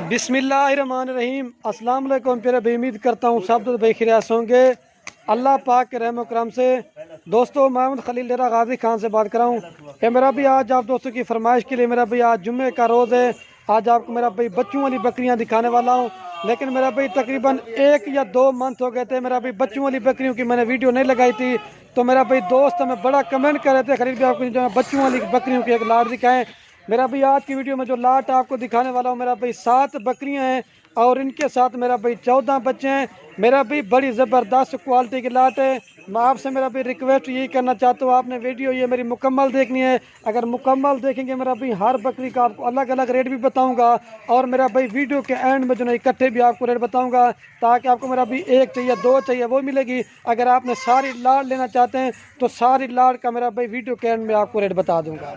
बिस्मिल्लाहिर्रहमानिर्रहीम। अस्सलाम वालेकुम प्यारे भाई, उम्मीद करता हूँ सब भाई खैरियत होंगे अल्लाह पाक के रहम करम से। दोस्तों, मोहम्मद खलील डेरा गाजी खान से बात कर रहा हूँ कि मेरा भी आज आप दोस्तों की फरमाइश के लिए मेरा भाई आज जुम्मे का रोज़ है। आज आपको मेरा भाई बच्चों वाली बकरियाँ दिखाने वाला हूँ, लेकिन मेरा भाई तकरीबन 1 या 2 मंथ हो गए थे मेरा भाई बच्चों वाली बकरियों की मैंने वीडियो नहीं लगाई थी। तो मेरा भाई दोस्त हमें बड़ा कमेंट कर रहे थे खलील भाई आपको जो बच्चों वाली बकरियों की एक लाट दिखाएं। मेरा भाई आज की वीडियो में जो लाट आपको दिखाने वाला हूँ मेरा भाई 7 बकरियां हैं और इनके साथ मेरा भाई 14 बच्चे हैं। मेरा भाई बड़ी ज़बरदस्त क्वालिटी की लाट है। मैं आपसे मेरा भाई रिक्वेस्ट यही करना चाहता हूँ, आपने वीडियो ये मेरी मुकम्मल देखनी है। अगर मुकम्मल देखेंगे मेरा भाई हर बकरी का आपको अलग अलग रेट भी बताऊँगा और मेरा भाई वीडियो के एंड में जो ना इकट्ठे भी आपको रेट बताऊँगा, ताकि आपको मेरा भाई 1 चाहिए 2 चाहिए वो मिलेगी। अगर आपने सारी लाट लेना चाहते हैं तो सारी लाट का मेरा भाई वीडियो के एंड में आपको रेट बता दूँगा।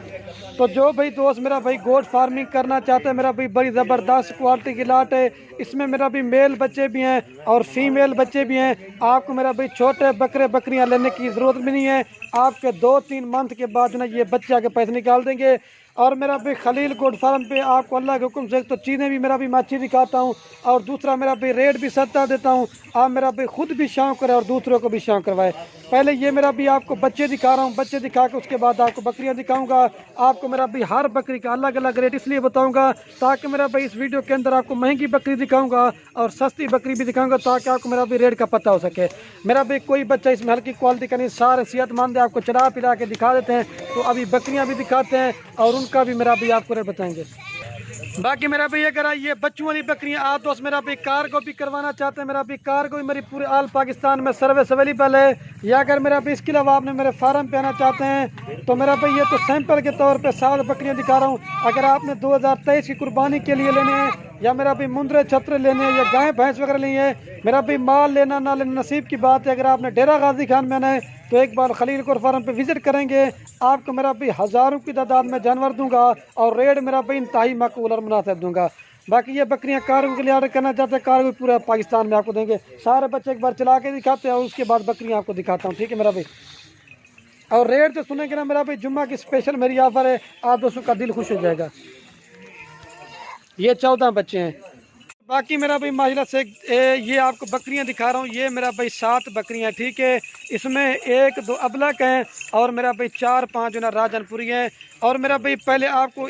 तो जो भाई दोस्त मेरा भाई गोट फार्मिंग करना चाहते हैं मेरा भाई बड़ी ज़बरदस्त क्वालिटी की लाट है। इसमें मेरा भी मेल बच्चे भी हैं और फीमेल बच्चे भी हैं। आपको मेरा भाई छोटे बकरियां लेने की ज़रूरत भी नहीं है। आपके 2-3 मंथ के बाद ना ये बच्चे आके पैसे निकाल देंगे। और मेरा भाई खलील गोट फार्म पे आपको अल्लाह के हुक्म से तो चीज़ें भी मेरा भी मैं अच्छी दिखाता हूँ और दूसरा मेरा भाई रेट भी सस्ता देता हूँ। आप मेरा भाई खुद भी शौक करें और दूसरों को भी शौक करवाए। पहले ये मेरा भी आपको बच्चे दिखा रहा हूँ, बच्चे दिखा के उसके बाद आपको बकरियाँ दिखाऊंगा। आपको मेरा भाई हर बकरी का अलग अलग रेट इसलिए बताऊंगा ताकि मेरा भाई इस वीडियो के अंदर आपको महंगी बकरी दिखाऊंगा और सस्ती बकरी भी दिखाऊंगा ताकि आपको मेरा भी रेट का पता हो सके। मेरा भाई कोई बच्चा इसमें हल्की क्वालिटी का नहीं, सारे सेहतमंद है। आपको चला पिला के दिखा देते हैं। तो अभी बकरियाँ भी दिखाते हैं और उनका भी मेरा भी आपको रेट बताएंगे। बाकी मेरा भाई अगर ये बच्चों वाली बकरियां आप दोस्त मेरा भाई कार्गो भी करवाना चाहते हैं, मेरा भाई कार्गो भी मेरी पूरे ऑल पाकिस्तान में सर्विस अवेलेबल है। या अगर मेरा भाई इसके अलावा आपने मेरे फार्म पे आना चाहते हैं तो मेरा भाई ये तो सैंपल के तौर पे 7 बकरियां दिखा रहा हूँ। अगर आपने 2023 की कुर्बानी के लिए लेने हैं या मेरा भाई मुंदरे छत्र लेने हैं या गाय भैंस वगैरह लेनी है, मेरा भाई माल लेना ना लेना नसीब की बात है। अगर आपने डेरा गाजी खान में आना है तो एक बार खलील गोट फार्म पे विजिट करेंगे। आपको मेरा भाई हज़ारों की तादाद में जानवर दूंगा और रेट मेरा भाई इंतहाई माकूल और मुनासिब दूंगा। बाकी ये बकरियां कार्गो के लिए ऑर्डर करना चाहते हैं, कार्गो पूरा पाकिस्तान में आपको देंगे। सारे बच्चे एक बार चला के दिखाते हैं और उसके बाद बकरियां आपको दिखाता हूँ, ठीक है मेरा भाई। और रेट तो सुनेंगे ना मेरा भाई, जुम्मा की स्पेशल मेरी ऑफर है, आप दोस्तों का दिल खुश हो जाएगा। ये 14 बच्चे हैं। बाकी मेरा भाई माशाल्लाह से ये आपको बकरियां दिखा रहा हूँ। ये मेरा भाई 7 बकरियां, ठीक है। इसमें 1-2 अबलक हैं और मेरा भाई 4-5 जो ना राजनपुरी हैं। और मेरा भाई पहले आपको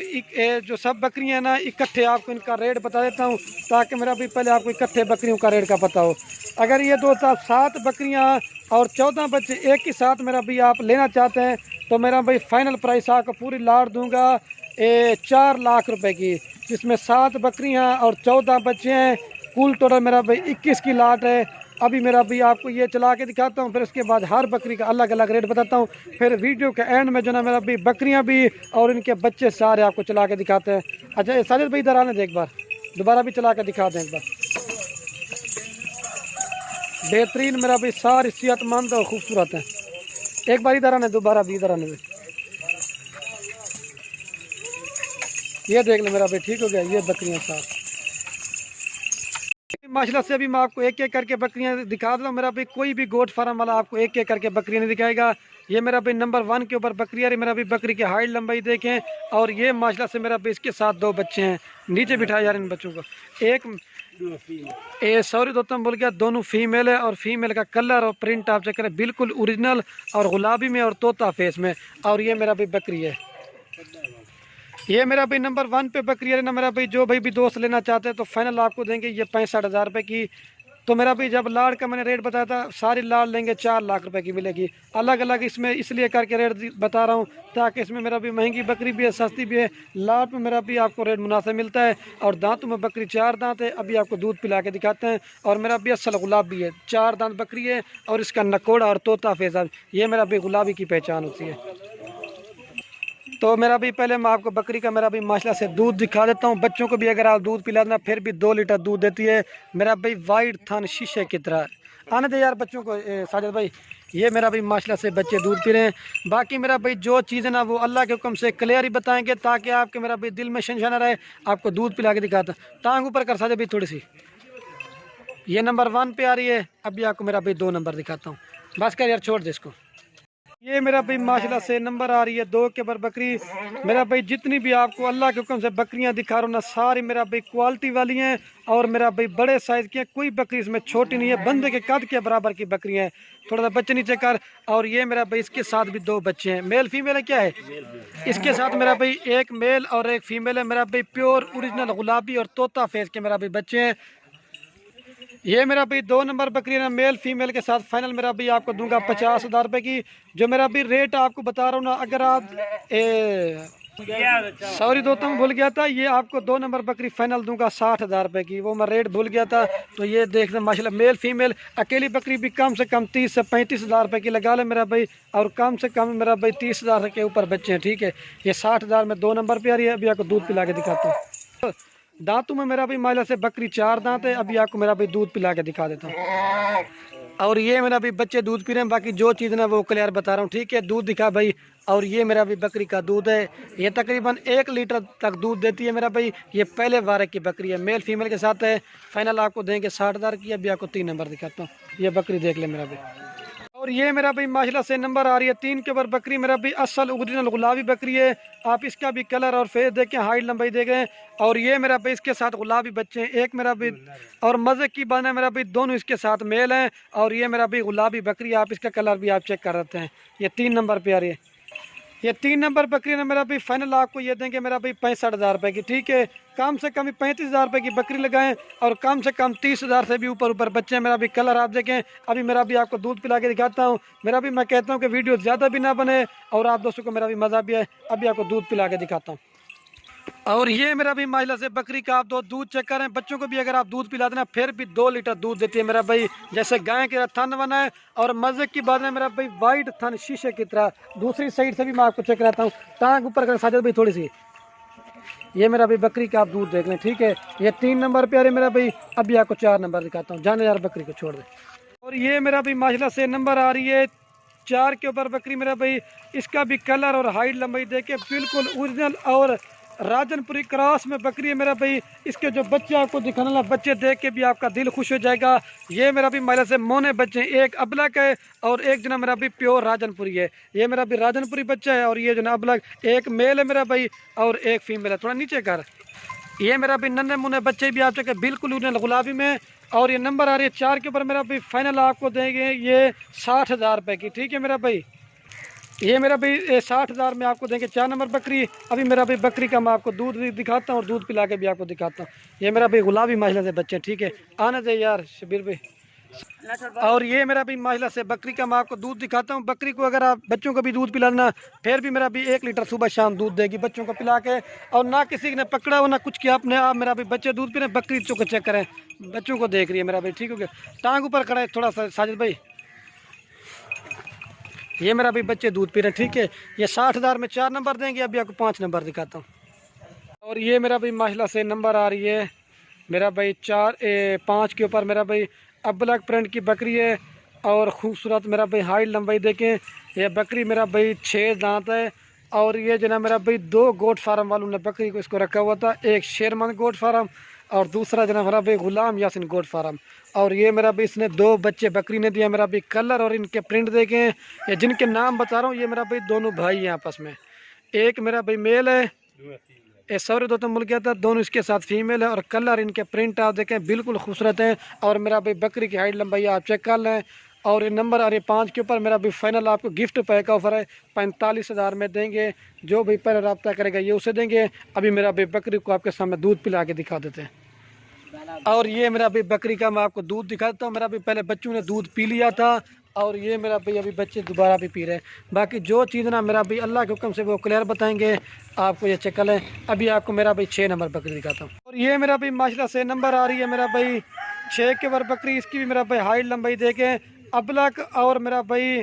जो सब बकरियां हैं ना इकट्ठे आपको इनका रेट बता देता हूँ ताकि मेरा भाई पहले आपको इकट्ठे बकरियों का रेट का पता हो। अगर ये 7 बकरियाँ और 14 बच्चे एक ही साथ मेरा भाई आप लेना चाहते हैं तो मेरा भाई फाइनल प्राइस आपको पूरी लाट दूँगा 4 लाख रुपए की, जिसमें 7 बकरियां और 14 बच्चे हैं। कुल टोटल मेरा भाई 21 की लाट है। अभी मेरा भाई आपको ये चला के दिखाता हूँ, फिर उसके बाद हर बकरी का अलग अलग रेट बताता हूँ। फिर वीडियो के एंड में जो ना मेरा भाई बकरियां भी और इनके बच्चे सारे आपको चला के दिखाते हैं। अच्छा साजिद भाई इधर आने दे, एक बार दोबारा भी चला के दिखा दें एक बार। बेहतरीन मेरा भाई सारी सेहतमंद और खूबसूरत है। एक बार इधर आने, दोबारा भी इधर आने दे। ये देख ले मेरा भाई, ठीक हो गया। ये बकरियां साथ माशाल्लाह से अभी मैं आपको एक एक करके बकरियां दिखा दूँ। मेरा भाई कोई भी गोट फार्म वाला आपको एक एक करके बकरियां नहीं दिखाएगा। ये मेरा भाई नंबर 1 के ऊपर बकरियां, मेरा भाई बकरी की हाइट लंबाई देखें। और ये माशाल्लाह से मेरा भाई इसके साथ 2 बच्चे हैं। नीचे बिठाया यार इन बच्चों को। सॉरी दोस्तों बोल गया, दोनों फीमेल है और फीमेल का कलर और प्रिंट आप चेक करें बिल्कुल ओरिजिनल और गुलाबी में और तोता फेस में। और ये मेरा भाई बकरी है। ये मेरा भाई नंबर 1 पे बकरी है ना मेरा भाई। जो भाई भी दोस्त लेना चाहते हैं तो फाइनल आपको देंगे ये 65,000 रुपये की। तो मेरा भाई जब लाड़ का मैंने रेट बताया था सारी लाड़ लेंगे 4 लाख रुपए की मिलेगी। अलग अलग इसमें इसलिए करके रेट बता रहा हूँ ताकि इसमें मेरा भी महंगी बकरी भी है, सस्ती भी है। लाड़ में मेरा भी आपको रेट मुनासिब मिलता है। और दांतों में बकरी 4 दांत है। अभी आपको दूध पिला के दिखाते हैं। और मेरा भी असल गुलाब भी है, 4 दांत बकरी है और इसका नकोड़ा और तोता फेसा, ये मेरा भी गुलाबी की पहचान होती है। तो मेरा भी पहले मैं आपको बकरी का मेरा भी माशाल्लाह से दूध दिखा देता हूँ। बच्चों को भी अगर आप दूध पिला देना फिर भी 2 लीटर दूध देती है। मेरा भाई वाइट थन शीशे की तरह। आने दे यार बच्चों को साजिद भाई। ये मेरा भाई माशाल्लाह से बच्चे दूध पी रहे हैं। बाकी मेरा भाई जो चीज़ है ना वो अल्लाह के हुक्म से क्लियर ही बताएंगे ताकि आपके मेरा भाई दिल में शंशा न रहे। आपको दूध पिला के दिखाता टांग ऊपर कर साजिद भाई थोड़ी सी। ये नंबर 1 पे आ रही है। अभी आपको मेरा भाई 2 नंबर दिखाता हूँ। बस कर यार, छोड़ दे इसको। ये मेरा भाई माशाल्लाह से नंबर आ रही है 2 के ऊपर बकरी। मेरा भाई जितनी भी आपको अल्लाह के हुक्म से बकरियां दिखा रहा हूँ ना, सारी मेरा भाई क्वालिटी वाली हैं और मेरा भाई बड़े साइज की है। कोई बकरी इसमें छोटी नहीं है, बंदे के कद के बराबर की बकरियां हैं। थोड़ा सा बच्चे नीचे कर। और ये मेरा भाई इसके साथ भी 2 बच्चे हैं, मेल फीमेल है। क्या है इसके साथ मेरा भाई एक मेल और एक फीमेल है। मेरा भाई प्योर ओरिजिनल गुलाबी और तोता फेस के मेरा भाई बच्चे हैं। ये मेरा भाई 2 नंबर बकरी है ना, मेल फीमेल के साथ फाइनल मेरा भाई आपको दूंगा 50,000 रुपये की। जो मेरा भी रेट आपको बता रहा हूँ ना, अगर आप सॉरी दोस्तों मैं भूल गया था, ये आपको 2 नंबर बकरी फाइनल दूंगा 60,000 रुपये की। वो मैं रेट भूल गया था। तो ये देखना माशाल्लाह मेल फीमेल अकेली बकरी भी कम से कम 30 से 35,000 रुपये की लगा ले मेरा भाई। और कम से कम मेरा भाई 30,000 के ऊपर बच्चे हैं। ठीक है, ये 60,000 में 2 नंबर पे आ रही है। अभी आपको दूध पिला के दिखाता हूँ। दांतों में मेरा भी माला से बकरी 4 दांत है। अभी आपको मेरा भी दूध पिला के दिखा देता हूँ। और ये मेरा भी बच्चे दूध पी रहे हैं। बाकी जो चीज़ ना वो क्लियर बता रहा हूँ। ठीक है, दूध दिखा भाई। और ये मेरा भी बकरी का दूध है, ये तकरीबन 1 लीटर तक दूध देती है मेरा भाई। ये पहले वारे की बकरी है, मेल फीमेल के साथ है। फाइनल आपको देंगे 60,000 की। अभी आपको 3 नंबर दिखाता हूँ, ये बकरी देख ले मेरा भाई। और ये मेरा भाई माशाल्लाह से नंबर आ रही है 3 के ऊपर बकरी। मेरा भी असल ओरिजिनल गुलाबी बकरी है। आप इसका भी कलर और फेस देखें, हाइट लंबाई देखें। और ये मेरा भाई इसके साथ गुलाबी बच्चे हैं, एक मेरा भी। और मज़े की बात है मेरा भाई दोनों इसके साथ मेल हैं। और ये मेरा भी गुलाबी बकरी, आप इसका कलर भी आप चेक कर रहे हैं। ये 3 नंबर पे आ रही है। ये 3 नंबर बकरी ने मेरा भी फाइनल आपको ये देंगे मेरा भाई 65,000 रुपये की। ठीक है, कम से कम 35,000 रुपये की बकरी लगाएं और कम से कम 30,000 से भी ऊपर बच्चे हैं। मेरा भी कलर आप देखें। अभी मेरा भी आपको दूध पिला के दिखाता हूँ। मेरा भी मैं कहता हूँ कि वीडियो ज़्यादा भी ना बने और आप दोस्तों को मेरा भी मज़ा भी है। अभी आपको दूध पिला के दिखाता हूँ। और ये मेरा भी माइला से बकरी का आप दूध चेक करें। बच्चों को भी अगर आप दूध पिला देना फिर भी 2 लीटर दूध देती है मेरा भाई, जैसे गाय के थन बना है। और मजे की बात है मेरा भाई वाइट थन शीशे की तरह। दूसरी साइड से भी मैं आपको चेक कराता हूँ, टांग ऊपर कर साजद भाई थोड़ी सी। ये मेरा भाई बकरी का आप दूध देख लें। ठीक है, ये 3 नंबर पे आ रही मेरा भाई। अभी आपको 4 नंबर दिखाता हूँ, जाने यार बकरी को छोड़ दे। और ये मेरा भी माशाल्लाह से नंबर आ रही है 4 के ऊपर बकरी मेरा भाई। इसका भी कलर और हाइट लंबाई देखे बिल्कुल ओरिजिनल और राजनपुरी क्रॉस में बकरी है मेरा भाई। इसके जो बच्चे आपको दिखाने वाला, बच्चे देख के भी आपका दिल खुश हो जाएगा। ये मेरा भी महिला से मोने बच्चे हैं, एक अबलग है और एक जना मेरा भी प्योर राजनपुरी है। ये मेरा भी राजनपुरी बच्चा है और ये जो ना अबलग, एक मेल है मेरा भाई और एक फीमेल है। थोड़ा नीचे कर। ये मेरा भी नन्हे मुन्ने बच्चे भी आप चुके बिल्कुल गुलाबी में। और ये नंबर आ रही है 4 के ऊपर मेरा भाई। फाइनल आपको देंगे ये 60,000 रुपये की। ठीक है मेरा भाई, ये मेरा भाई 60,000 में आपको देंगे 4 नंबर बकरी। अभी मेरा भाई बकरी का मैं आपको दूध भी दिखाता हूँ और दूध पिला के भी आपको दिखाता हूँ। ये मेरा भाई गुलाबी माशला से बच्चे। ठीक है, आने दे यार शबीर भाई। और ये मेरा भी माशला से बकरी का मैं आपको दूध दिखाता हूँ। बकरी को अगर आप बच्चों को भी दूध पिलाना फिर भी मेरा भी 1 लीटर सुबह शाम दूध देगी बच्चों को पिला के। और ना किसी ने पकड़ा हो ना कुछ किया, अपने आप मेरा भी बच्चे दूध पी रहे। बकरी को चेक करें, बच्चों को देख रही है मेरा भाई। ठीक हो गया, टांग ऊपर खड़ा है थोड़ा सा साजिद भाई। ये मेरा भी बच्चे दूध पी रहे हैं। ठीक है, ये 60,000 में 4 नंबर देंगे। अभी आपको 5 नंबर दिखाता हूँ। और ये मेरा भाई माशाल्लाह से नंबर आ रही है मेरा भाई 5 के ऊपर मेरा भाई अबलग प्रिंट की बकरी है। और खूबसूरत मेरा भाई हाइट लंबाई देखें। ये बकरी मेरा भाई 6 दांत है। और ये जो ना मेरा भाई 2 गोट फार्म वालों ने बकरी को इसको रखा हुआ था, एक शेरमन गोट फार्म और दूसरा जना मेरा भाई गुलाम यासिन गोट फार्म। और ये मेरा भी इसने 2 बच्चे बकरी ने दिया मेरा भी। कलर और इनके प्रिंट देखें, ये जिनके नाम बता रहा हूँ, ये मेरा भाई दोनों भाई हैं आपस में। एक मेरा भाई मेल है, ये सौरे दो मिल गया था, दोनों इसके साथ फीमेल है। और कलर इनके प्रिंट आप देखें बिल्कुल खूबसूरत हैं। और मेरा भाई बकरी की हाइट लंबाई आप चेक कर लें। और ये नंबर आ रही है 5 के ऊपर मेरा भी। फाइनल आपको गिफ्ट पैक का ऑफर है, 45,000 में देंगे। जो भी पहले रब्ता करेगा ये उसे देंगे। अभी मेरा भाई बकरी को आपके सामने दूध पिला के दिखा देते हैं। और ये मेरा भी बकरी का मैं आपको दूध दिखाता हूँ। मेरा भी पहले बच्चों ने दूध पी लिया था और ये मेरा भाई अभी बच्चे दोबारा भी पी रहे हैं। बाकी जो चीज़ ना मेरा भाई अल्लाह के हुक्म से वो क्लियर बताएंगे आपको, ये चेक करें। अभी आपको मेरा भाई 6 नंबर बकरी दिखाता हूँ। और ये मेरा भाई माशाल्लाह से नंबर आ रही है मेरा भाई 6 के ऊपर बकरी। इसकी भी मेरा भाई हाइट लंबाई देखें अबलग और मेरा भाई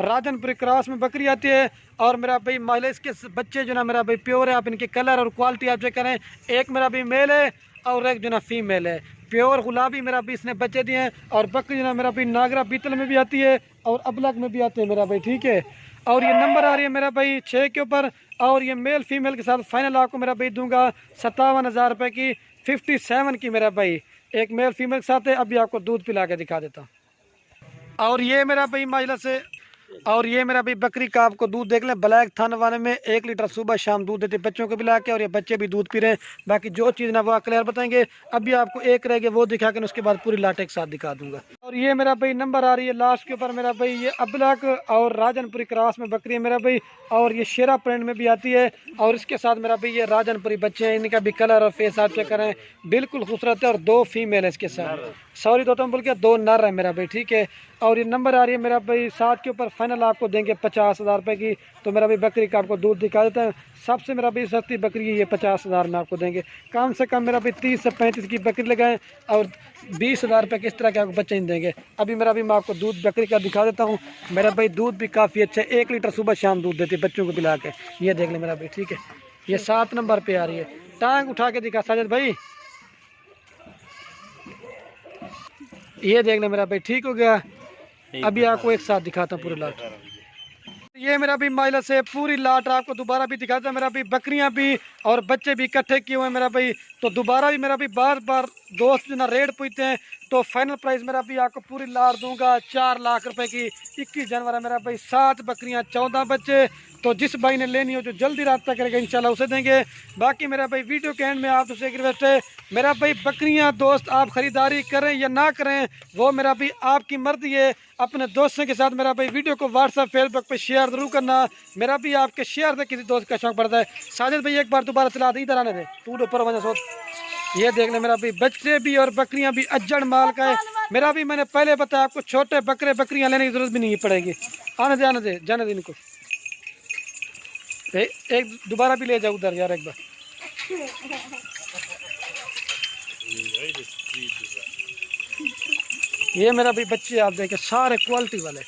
राजनपुरी क्रॉस में बकरी आती है। और मेरा भाई माशाल्लाह इसके बच्चे जो ना मेरा भाई प्योर है। आप इनके कलर और क्वालिटी आप चेक करें। एक मेरा भी मेल है और एक जो ना फीमेल है, प्योर गुलाबी मेरा भी इसने बच्चे दिए हैं। और बकरी जो ना मेरा भी नागरा बीतल में भी आती है और अबलग में भी आते हैं मेरा भाई। ठीक है, और ये नंबर आ रही है मेरा भाई 6 के ऊपर। और ये मेल फीमेल के साथ फाइनल आपको मेरा भाई दूंगा 57,000 रुपये की, 57 की मेरा भाई। एक मेल फीमेल के साथ है। अभी आपको दूध पिला के दिखा देता हूँ। और ये मेरा भाई माजला से और ये मेरा भाई बकरी का आपको दूध देख लें, ब्लैक थान वाले में 1 लीटर सुबह शाम दूध देते बच्चों को पिला के, और ये बच्चे भी दूध पी रहे हैं। बाकी जो चीज़ ना वो क्लियर बताएंगे। अभी आपको एक रह गया वो दिखा के उसके बाद पूरी लाट एक साथ दिखा दूंगा। और ये मेरा भाई नंबर आ रही है लास्ट के ऊपर मेरा भाई, ये अबलक और राजनपुरी क्रॉस में बकरी है मेरा भाई, और ये शेरा प्रिंट में भी आती है। और इसके साथ मेरा भाई ये राजनपुरी बच्चे हैं, इनका भी कलर और फेस आप चेक करें, बिल्कुल खूबसूरत है। और 2 फीमेल है इसके साथ, सॉरी तो बोल के 2 नर है मेरा भाई, ठीक है। और ये नंबर आ रही है मेरा भाई 7 के ऊपर, फाइनल आपको देंगे 50,000 रुपये की। तो मेरा भाई बकरी का आपको दूध दिखा देता है, सबसे मेरा भाई सस्ती बकरी है ये, 50,000 में आपको देंगे। कम से कम मेरा भाई 30 से 35 की बकरी लगाएं और 20,000 रुपये किस तरह के आपको बच्चे देंगे। अभी मेरा भी मैं आपको दूध बकरी का दिखा देता हूँ। मेरा भाई दूध भी काफ़ी अच्छा है, 1 लीटर सुबह शाम दूध देती है बच्चों को पिला के। ये देख लें मेरा भाई, ठीक है। ये 7 नंबर पे आ रही है, टांग उठा के दिखा साजिद भाई, ये देख लें मेरा भाई, ठीक हो गया। अभी आपको एक साथ दिखाता हूँ पूरी लाट। ये मेरा भी माइलस से पूरी लाट आपको दोबारा भी दिखाता है मेरा भी, बकरियां भी और बच्चे भी इकट्ठे किए हुए हैं मेरा भाई। तो दोबारा भी मेरा भी बार बार दोस्त जो ना रेट पूछते हैं, तो फाइनल प्राइस मेरा भी आपको पूरी लाट दूंगा 4 लाख रुपए की। 21 जानवर है मेरा भाई, 7 बकरियां 14 बच्चे। तो जिस भाई ने लेनी हो जो जल्दी रास्ता करेगा इंशाल्लाह उसे देंगे। बाकी मेरा भाई वीडियो के एंड में आप तुझसे एक रिक्वेस्ट है मेरा भाई, बकरियां दोस्त आप खरीदारी करें या ना करें वो मेरा भाई आपकी मर्जी है। अपने दोस्तों के साथ मेरा भाई वीडियो को व्हाट्सएप फेसबुक पे शेयर जरूर करना, मेरा भी आपके शेयर से किसी दोस्त का शौक पड़ता है। साजिद भाई एक बार दोबारा चला दे, इधर आने दे, तू ऊपर वजह सोच। ये देख ले मेरा भी, बच्चे भी और बकरियां भी अज्जड़ माल का है मेरा भी। मैंने पहले बताया आपको, छोटे बकरे बकरियां लेने की जरूरत भी नहीं पड़ेगी। आने दे जाने दे इनको। एक दोबारा भी ले जाओ उधर यार एक बार। ये मेरा भी बच्चे आप देखें सारे क्वालिटी वाले।